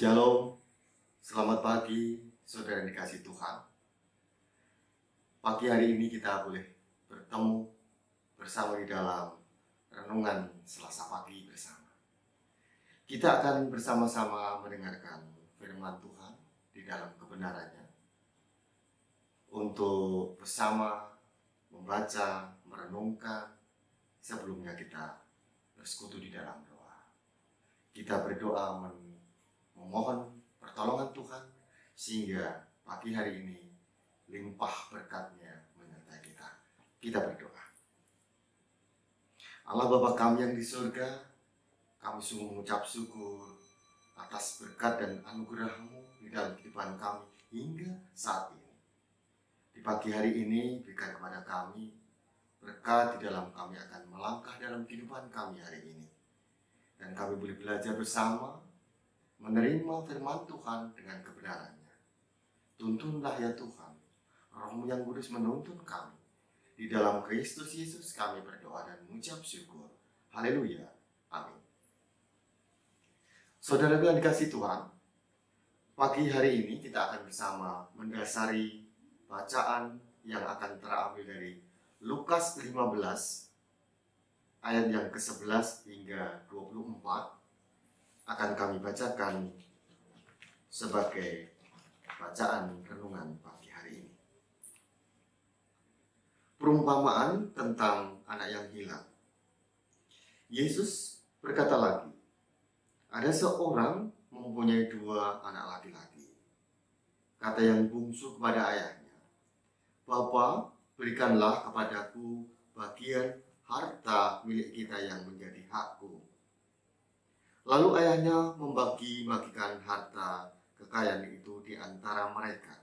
Shalom, selamat pagi saudara yang dikasih Tuhan. Pagi hari ini kita boleh bertemu bersama di dalam renungan Selasa pagi bersama. Kita akan bersama-sama mendengarkan firman Tuhan di dalam kebenarannya. Untuk bersama membaca, merenungkan, sebelumnya kita bersekutu di dalam doa. Kita berdoa memohon pertolongan Tuhan sehingga pagi hari ini limpah berkat-Nya menyertai kita. Kita berdoa. Allah Bapa kami yang di surga, kami sungguh mengucap syukur atas berkat dan anugerah-Mu di dalam kehidupan kami hingga saat ini. Di pagi hari ini berikan kepada kami berkat di dalam kami akan melangkah dalam kehidupan kami hari ini. Dan kami boleh belajar bersama menerima firman Tuhan dengan kebenarannya. Tuntunlah ya Tuhan, Roh-Mu yang kudus menuntun kami. Di dalam Kristus Yesus kami berdoa dan mengucap syukur. Haleluya. Amin. Saudara yang dikasih Tuhan, pagi hari ini kita akan bersama mendasari bacaan yang akan terambil dari Lukas 15 ayat yang ke-11 hingga 24 akan kami bacakan sebagai bacaan renungan pagi hari ini. Perumpamaan tentang anak yang hilang. Yesus berkata lagi, ada seorang mempunyai 2 anak laki-laki. Kata yang bungsu kepada ayahnya, Bapa, berikanlah kepadaku bagian harta milik kita yang menjadi hakku. Lalu ayahnya membagi-bagikan harta kekayaan itu di antara mereka.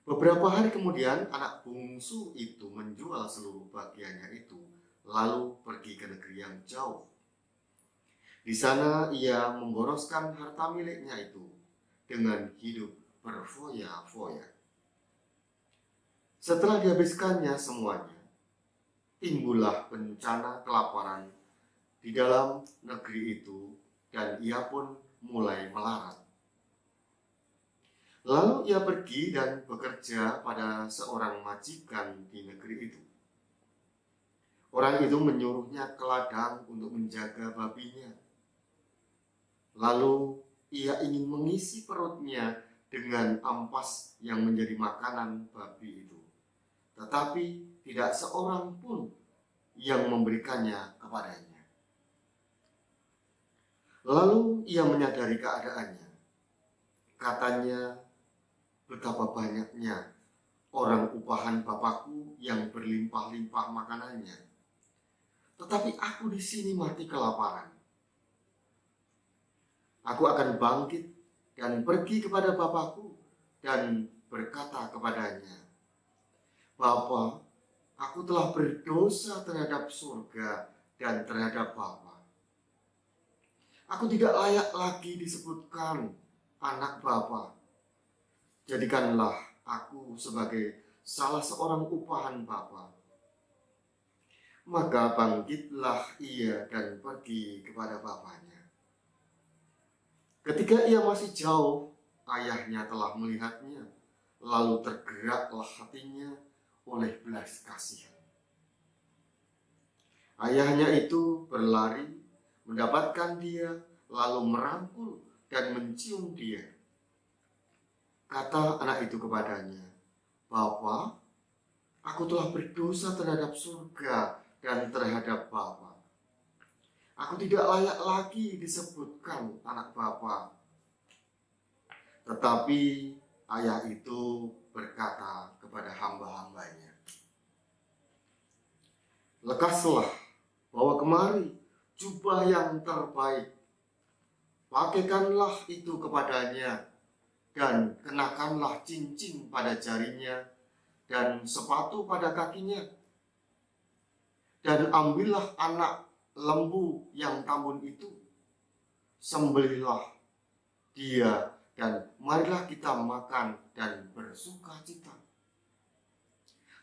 Beberapa hari kemudian anak bungsu itu menjual seluruh bagiannya itu, lalu pergi ke negeri yang jauh. Di sana ia memboroskan harta miliknya itu dengan hidup berfoya-foya. Setelah dihabiskannya semuanya, timbullah bencana kelaparan di dalam negeri itu dan ia pun mulai melarat. Lalu ia pergi dan bekerja pada seorang majikan di negeri itu. Orang itu menyuruhnya ke ladang untuk menjaga babinya. Lalu ia ingin mengisi perutnya dengan ampas yang menjadi makanan babi itu. Tetapi tidak seorang pun yang memberikannya kepadanya. Lalu ia menyadari keadaannya. Katanya, betapa banyaknya orang upahan Bapakku yang berlimpah-limpah makanannya. Tetapi aku di sini mati kelaparan. Aku akan bangkit dan pergi kepada Bapakku dan berkata kepadanya, Bapa, aku telah berdosa terhadap surga dan terhadap Bapa. Aku tidak layak lagi disebutkan anak Bapa. Jadikanlah aku sebagai salah seorang upahan Bapa. Maka bangkitlah ia dan pergi kepada bapaknya. Ketika ia masih jauh, ayahnya telah melihatnya, lalu tergeraklah hatinya oleh belas kasihan. Ayahnya itu berlari, mendapatkan dia, lalu merangkul dan mencium dia. Kata anak itu kepadanya, Bapa, aku telah berdosa terhadap surga dan terhadap Bapa. Aku tidak layak lagi disebutkan anak Bapa. Tetapi ayah itu berkata kepada hamba-hambanya, lekaslah, bawa kemari jubah yang terbaik, pakaikanlah itu kepadanya, dan kenakanlah cincin pada jarinya, dan sepatu pada kakinya. Dan ambillah anak lembu yang tambun itu, sembelihlah dia, dan marilah kita makan dan bersuka cita.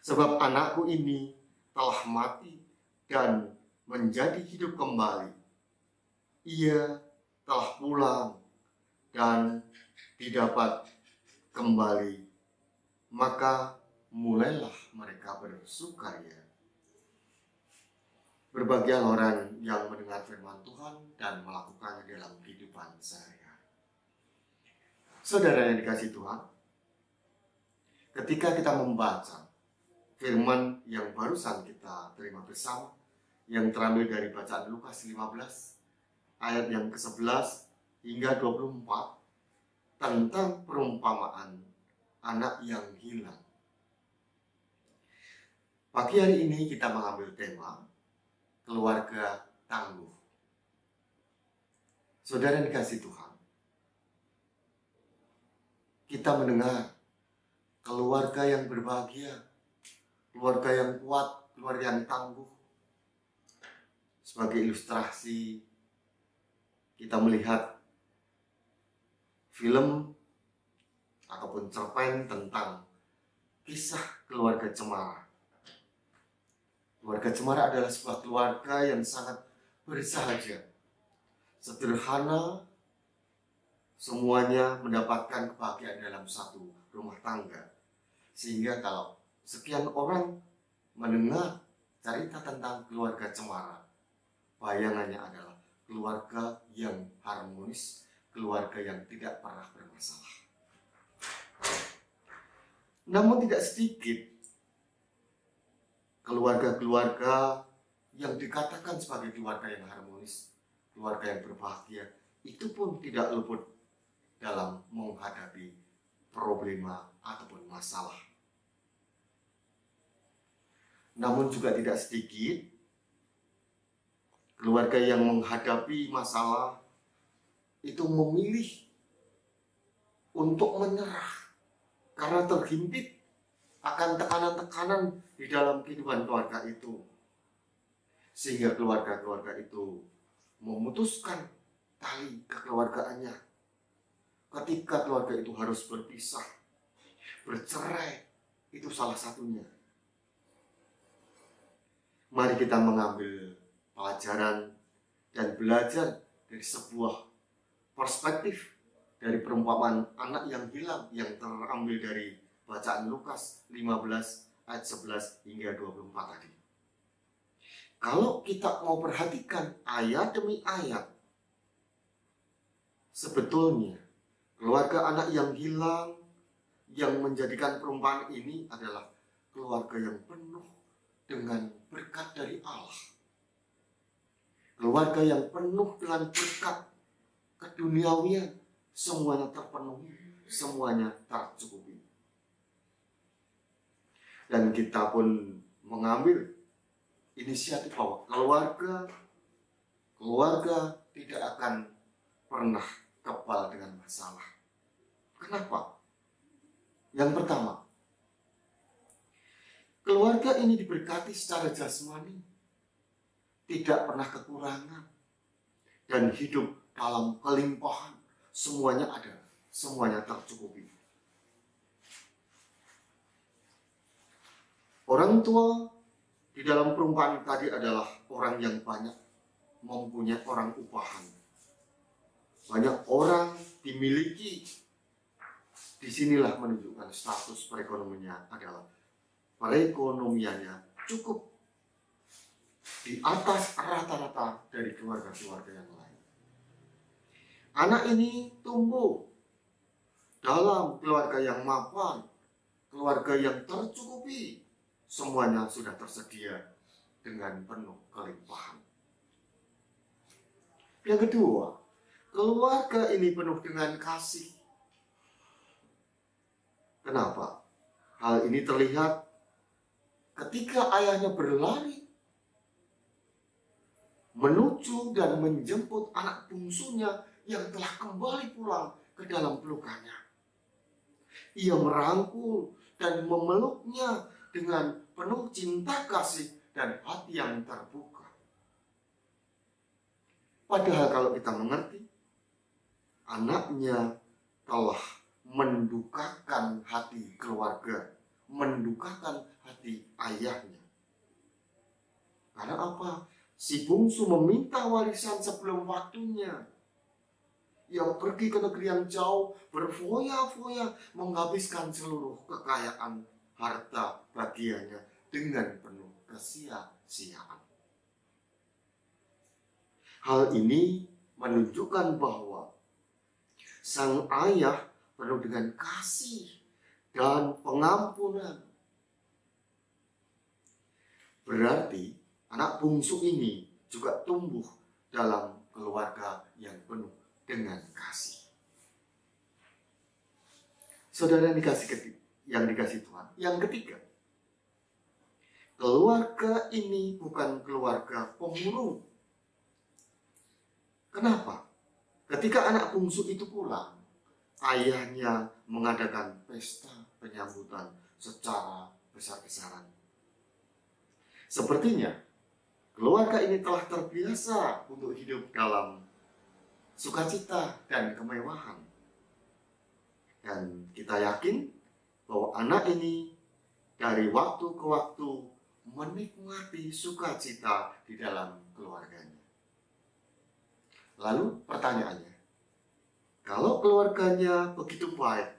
Sebab anakku ini telah mati dan menjadi hidup kembali. Ia telah pulang dan didapat kembali, maka mulailah mereka bersukaria. Berbahagialah orang yang mendengar firman Tuhan dan melakukannya dalam kehidupan sehari-hari. Saudara yang dikasihi Tuhan, ketika kita membaca firman yang barusan kita terima bersama, yang terambil dari bacaan Lukas 15 ayat yang ke-11 hingga 24 tentang perumpamaan anak yang hilang. Pagi hari ini kita mengambil tema keluarga tangguh. Saudara yang dikasihi Tuhan, kita mendengar keluarga yang berbahagia, keluarga yang kuat, keluarga yang tangguh. Sebagai ilustrasi, kita melihat film ataupun cerpen tentang kisah keluarga Cemara. Keluarga Cemara adalah sebuah keluarga yang sangat bersahaja, sederhana, semuanya mendapatkan kebahagiaan dalam satu rumah tangga. Sehingga kalau sekian orang mendengar cerita tentang keluarga Cemara, bayangannya adalah keluarga yang harmonis, keluarga yang tidak pernah bermasalah. Namun tidak sedikit keluarga-keluarga yang dikatakan sebagai keluarga yang harmonis, keluarga yang berbahagia, itu pun tidak luput dalam menghadapi problema ataupun masalah. Namun juga tidak sedikit keluarga yang menghadapi masalah itu memilih untuk menyerah karena terhimpit akan tekanan-tekanan di dalam kehidupan keluarga itu. Sehingga keluarga-keluarga itu memutuskan tali kekeluargaannya. Ketika keluarga itu harus berpisah, bercerai, itu salah satunya. Mari kita mengambil pelajaran dan belajar dari sebuah perspektif dari perumpamaan anak yang hilang yang terambil dari bacaan Lukas 15 ayat 11 hingga 24 tadi. Kalau kita mau perhatikan ayat demi ayat, sebetulnya keluarga anak yang hilang yang menjadikan perumpamaan ini adalah keluarga yang penuh dengan berkat dari Allah. Keluarga yang penuh dengan berkat keduniawian, semuanya terpenuhi, semuanya tercukupi. Dan kita pun mengambil inisiatif bahwa keluarga tidak akan pernah kebal dengan masalah. Kenapa? Yang pertama, keluarga ini diberkati secara jasmani, tidak pernah kekurangan, dan hidup dalam kelimpahan. Semuanya ada, semuanya tercukupi. Orang tua di dalam perumpamaan tadi adalah orang yang banyak mempunyai orang upahan. Banyak orang dimiliki. Disinilah menunjukkan status perekonomiannya adalah perekonomiannya cukup di atas rata-rata dari keluarga-keluarga yang lain. Anak ini tumbuh dalam keluarga yang mapan, keluarga yang tercukupi. Semuanya sudah tersedia dengan penuh kelimpahan. Yang kedua, keluarga ini penuh dengan kasih. Kenapa? Hal ini terlihat ketika ayahnya berlari menuju dan menjemput anak bungsunya yang telah kembali pulang ke dalam pelukannya. Ia merangkul dan memeluknya dengan penuh cinta kasih dan hati yang terbuka. Padahal kalau kita mengerti, anaknya telah mendukakan hati keluarga, mendukakan hati ayahnya. Karena apa? Si bungsu meminta warisan sebelum waktunya. yang pergi ke negeri yang jauh, berfoya-foya, menghabiskan seluruh kekayaan harta bagiannya dengan penuh kesia-siaan. Hal ini menunjukkan bahwa sang ayah penuh dengan kasih dan pengampunan. Berarti anak bungsu ini juga tumbuh dalam keluarga yang penuh dengan kasih. Saudara yang dikasih Tuhan. Yang ketiga, keluarga ini bukan keluarga pemurung. Kenapa? Ketika anak bungsu itu pulang, ayahnya mengadakan pesta penyambutan secara besar-besaran. Sepertinya keluarga ini telah terbiasa untuk hidup dalam sukacita dan kemewahan. Dan kita yakin bahwa anak ini dari waktu ke waktu menikmati sukacita di dalam keluarganya. Lalu pertanyaannya, kalau keluarganya begitu baik,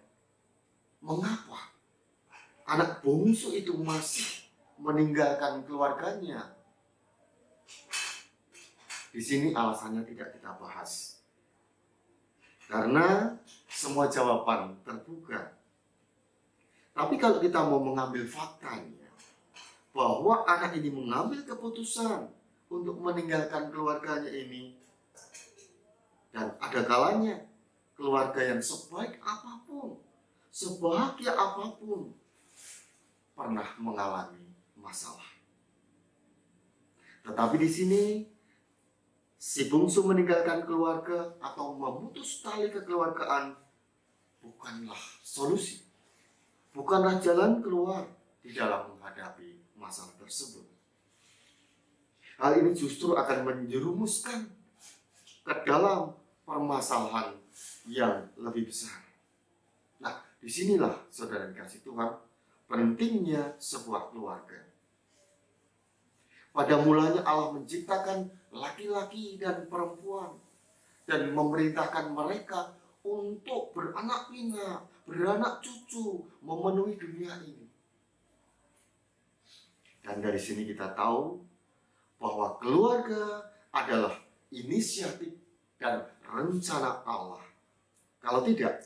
mengapa anak bungsu itu masih meninggalkan keluarganya? Di sini alasannya tidak kita bahas. Karena semua jawaban terbuka. Tapi kalau kita mau mengambil faktanya, bahwa anak ini mengambil keputusan untuk meninggalkan keluarganya ini, dan ada kalanya keluarga yang sebaik apapun, sebahagia apapun, pernah mengalami masalah. Tetapi di sini si bungsu meninggalkan keluarga atau memutus tali kekeluargaan bukanlah solusi, bukanlah jalan keluar di dalam menghadapi masalah tersebut. Hal ini justru akan menjerumuskan ke dalam permasalahan yang lebih besar. Nah, disinilah saudara dikasih Tuhan, pentingnya sebuah keluarga. Pada mulanya Allah menciptakan laki-laki dan perempuan dan memerintahkan mereka untuk beranak pinak, beranak cucu, memenuhi dunia ini. Dan dari sini kita tahu bahwa keluarga adalah inisiatif dan rencana Allah. Kalau tidak,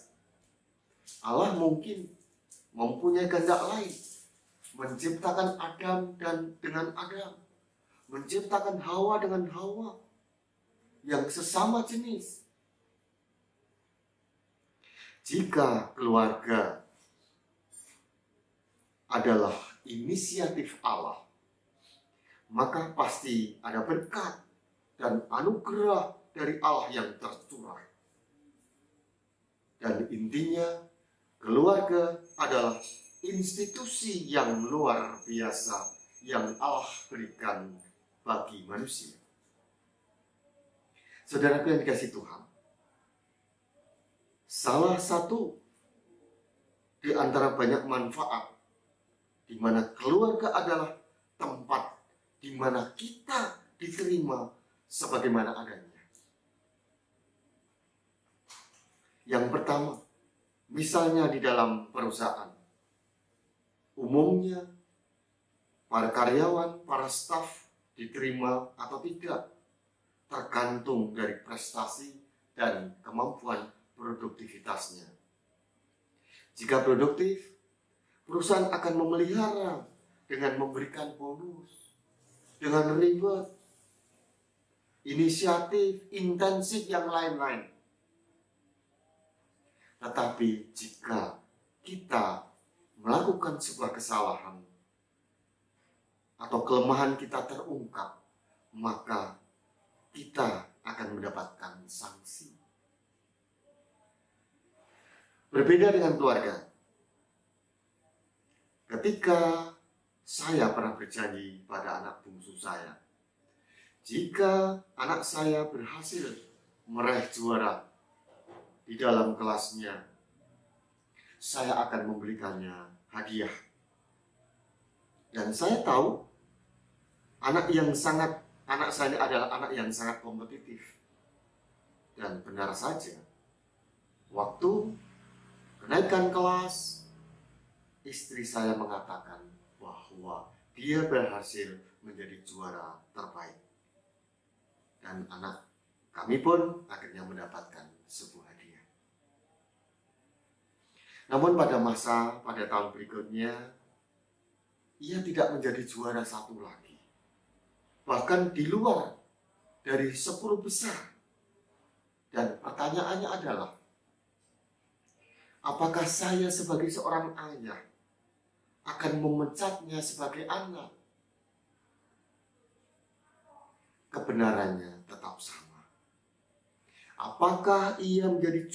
Allah mungkin mempunyai kehendak lain, menciptakan Adam dan dengan Adam, menciptakan Hawa dengan Hawa yang sesama jenis. Jika keluarga adalah inisiatif Allah, maka pasti ada berkat dan anugerah dari Allah yang tercurah. Dan intinya, keluarga adalah institusi yang luar biasa yang Allah berikan bagi manusia. Saudaraku yang dikasih Tuhan, salah satu di antara banyak manfaat di mana keluarga adalah tempat di mana kita diterima sebagaimana adanya. Yang pertama, misalnya di dalam perusahaan, umumnya para karyawan, para staf diterima atau tidak tergantung dari prestasi dan kemampuan produktivitasnya. Jika produktif, perusahaan akan memelihara dengan memberikan bonus, dengan reward, inisiatif, intensif yang lain-lain. Tetapi jika kita melakukan sebuah kesalahan atau kelemahan kita terungkap, maka kita akan mendapatkan sanksi. Berbeda dengan keluarga. Ketika saya pernah berjanji pada anak bungsu saya, jika anak saya berhasil meraih juara di dalam kelasnya, saya akan memberikannya hadiah. Dan saya tahu anak saya adalah anak yang sangat kompetitif. Dan benar saja, Waktu kenaikan kelas, istri saya mengatakan bahwa dia berhasil menjadi juara terbaik. Dan anak kami pun akhirnya mendapatkan sebuah hadiah. Namun pada tahun berikutnya, ia tidak menjadi juara satu lagi. Bahkan di luar dari 10 besar. Dan pertanyaannya adalah, apakah saya sebagai seorang ayah akan memecatnya sebagai anak? Kebenarannya tetap sama. Apakah ia menjadi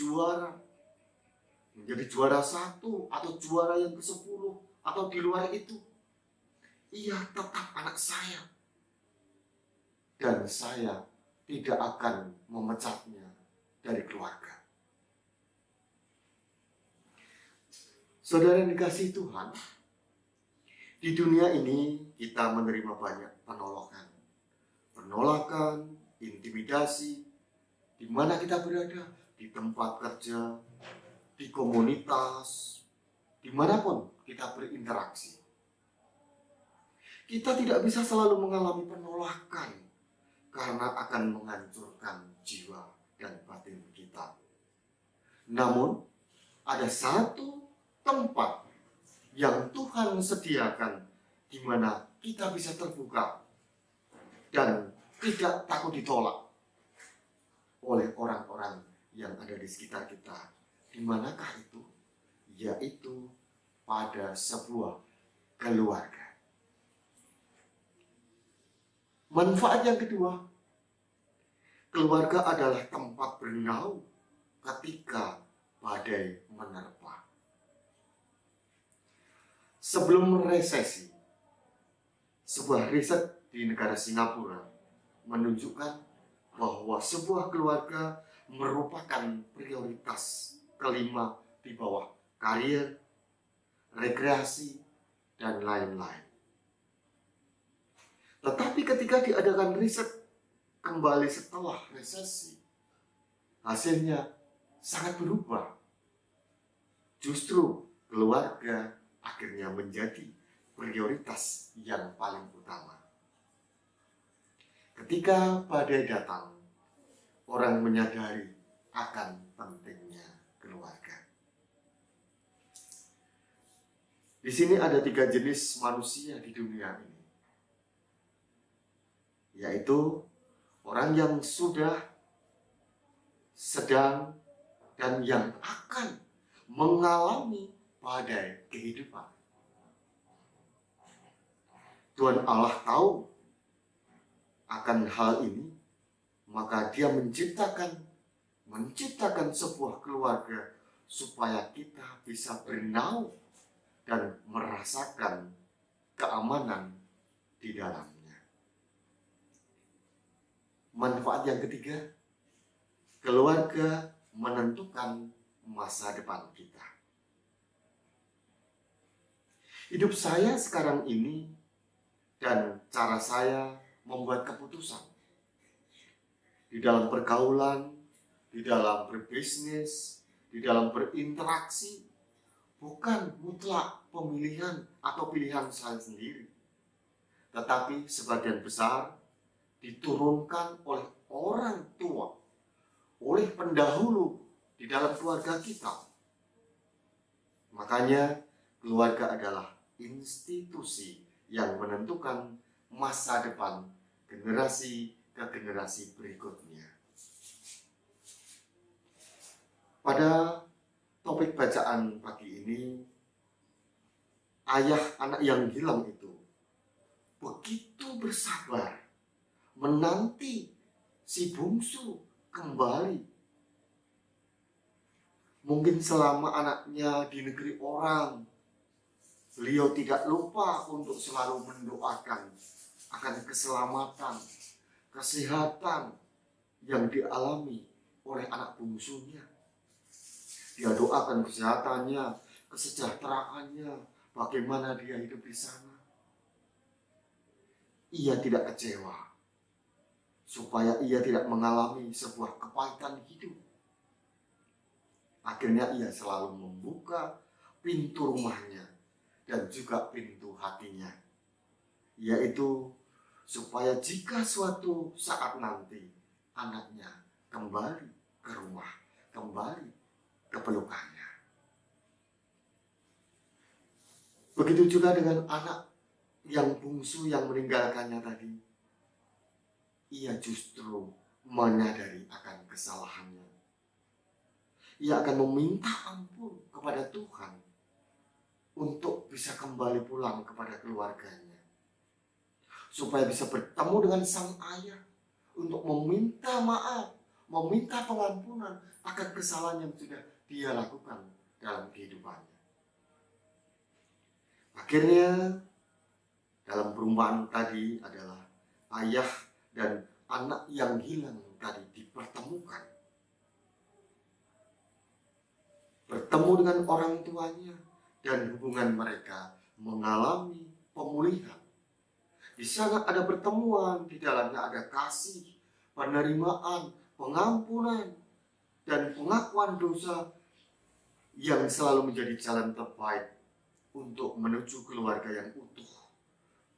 juara satu atau juara yang ke-10 atau di luar itu? Ia tetap anak saya. Dan saya tidak akan memecatnya dari keluarga. Saudara yang dikasihi Tuhan, di dunia ini kita menerima banyak penolakan, intimidasi, di mana kita berada, di tempat kerja, di komunitas, dimanapun kita berinteraksi. Kita tidak bisa selalu mengalami penolakan karena akan menghancurkan jiwa dan batin kita. Namun, ada satu tempat yang Tuhan sediakan di mana kita bisa terbuka dan tidak takut ditolak oleh orang-orang yang ada di sekitar kita. Di manakah itu? Yaitu pada sebuah keluarga. Manfaat yang kedua, keluarga adalah tempat bernaung ketika badai menerpa. Sebelum resesi, sebuah riset di negara Singapura menunjukkan bahwa sebuah keluarga merupakan prioritas kelima di bawah karier, rekreasi, dan lain-lain. Tetapi ketika diadakan riset kembali setelah resesi, hasilnya sangat berubah. Justru keluarga akhirnya menjadi prioritas yang paling utama. Ketika badai datang, orang menyadari akan pentingnya keluarga. Di sini ada 3 jenis manusia di dunia ini, yaitu orang yang sudah, sedang, dan yang akan mengalami badai kehidupan. Tuhan Allah tahu akan hal ini, maka Dia menciptakan sebuah keluarga supaya kita bisa bernaung dan merasakan keamanan di dalamnya. Manfaat yang ketiga, keluarga menentukan masa depan kita. Hidup saya sekarang ini dan cara saya membuat keputusan di dalam pergaulan, di dalam berbisnis, di dalam berinteraksi, bukan mutlak pemilihan atau pilihan saya sendiri, tetapi sebagian besar diturunkan oleh orang tua, oleh pendahulu di dalam keluarga kita. Makanya keluarga adalah institusi yang menentukan masa depan generasi ke generasi berikutnya. Pada topik bacaan pagi ini, ayah anak yang hilang itu begitu bersabar menanti si bungsu kembali. Mungkin selama anaknya di negeri orang, beliau tidak lupa untuk selalu mendoakan akan keselamatan, kesehatan yang dialami oleh anak bungsunya. Dia doakan kesehatannya, kesejahteraannya, bagaimana dia hidup di sana. Ia tidak kecewa, supaya ia tidak mengalami sebuah kepahitan hidup. Akhirnya ia selalu membuka pintu rumahnya dan juga pintu hatinya, yaitu supaya jika suatu saat nanti anaknya kembali ke rumah, kembali ke pelukannya. Begitu juga dengan anak yang bungsu yang meninggalkannya tadi. Ia justru menyadari akan kesalahannya. Ia akan meminta ampun kepada Tuhan untuk bisa kembali pulang kepada keluarganya, supaya bisa bertemu dengan sang ayah untuk meminta maaf, meminta pengampunan akan kesalahan yang sudah dia lakukan dalam kehidupannya. Akhirnya dalam perumpamaan tadi adalah ayah dan anak yang hilang tadi dipertemukan. Bertemu dengan orang tuanya dan hubungan mereka mengalami pemulihan. Di sana ada pertemuan, di dalamnya ada kasih, penerimaan, pengampunan, dan pengakuan dosa yang selalu menjadi jalan terbaik untuk menuju keluarga yang utuh,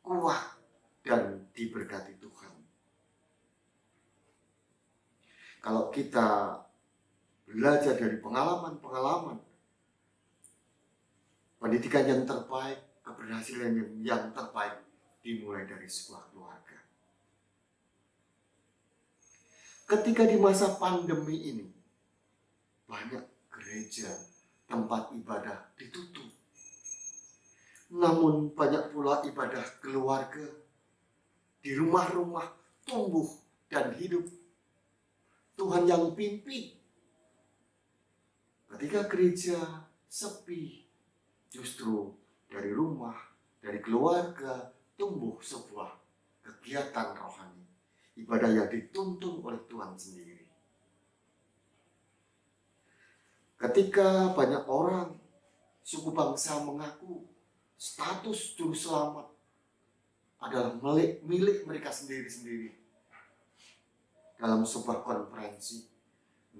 kuat, dan diberkati Tuhan. Kalau kita belajar dari pengalaman-pengalaman pendidikan yang terbaik, keberhasilan yang terbaik dimulai dari sebuah keluarga. Ketika di masa pandemi ini, banyak gereja, tempat ibadah ditutup. Namun banyak pula ibadah keluarga di rumah-rumah tumbuh dan hidup. Tuhan yang pimpin. Ketika gereja sepi, justru dari rumah, dari keluarga tumbuh sebuah kegiatan rohani, ibadah yang dituntun oleh Tuhan sendiri. Ketika banyak orang, suku bangsa mengaku status juru selamat adalah milik mereka sendiri-sendiri dalam sebuah konferensi,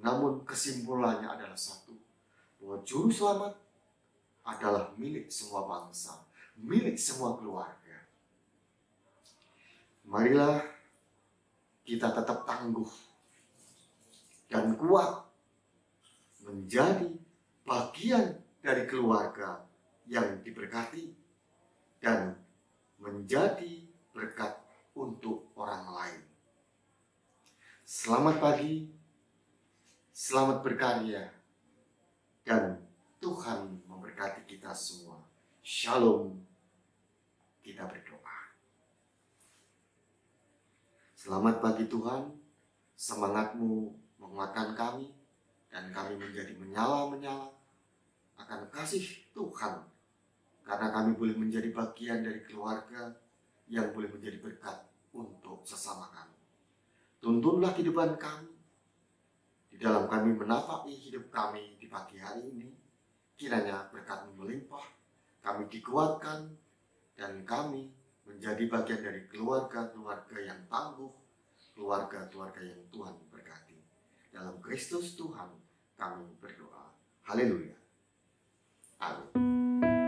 namun kesimpulannya adalah satu, bahwa juru selamat adalah milik semua bangsa, milik semua keluarga. Marilah kita tetap tangguh dan kuat menjadi bagian dari keluarga yang diberkati dan menjadi berkat untuk orang lain. Selamat pagi, selamat berkarya, dan Tuhan memberkati kita semua. Shalom. Kita berdoa. Selamat pagi Tuhan, semangat-Mu menguatkan kami, dan kami menjadi menyala-menyala akan kasih Tuhan, karena kami boleh menjadi bagian dari keluarga yang boleh menjadi berkat untuk sesama kami. Tuntunlah kehidupan kami, di dalam kami menapaki hidup kami di pagi hari ini. Kiranya berkat-Mu melimpah, kami dikuatkan, dan kami menjadi bagian dari keluarga-keluarga yang tangguh, keluarga-keluarga yang Tuhan berkati. Dalam Kristus Tuhan kami berdoa. Haleluya. Amin.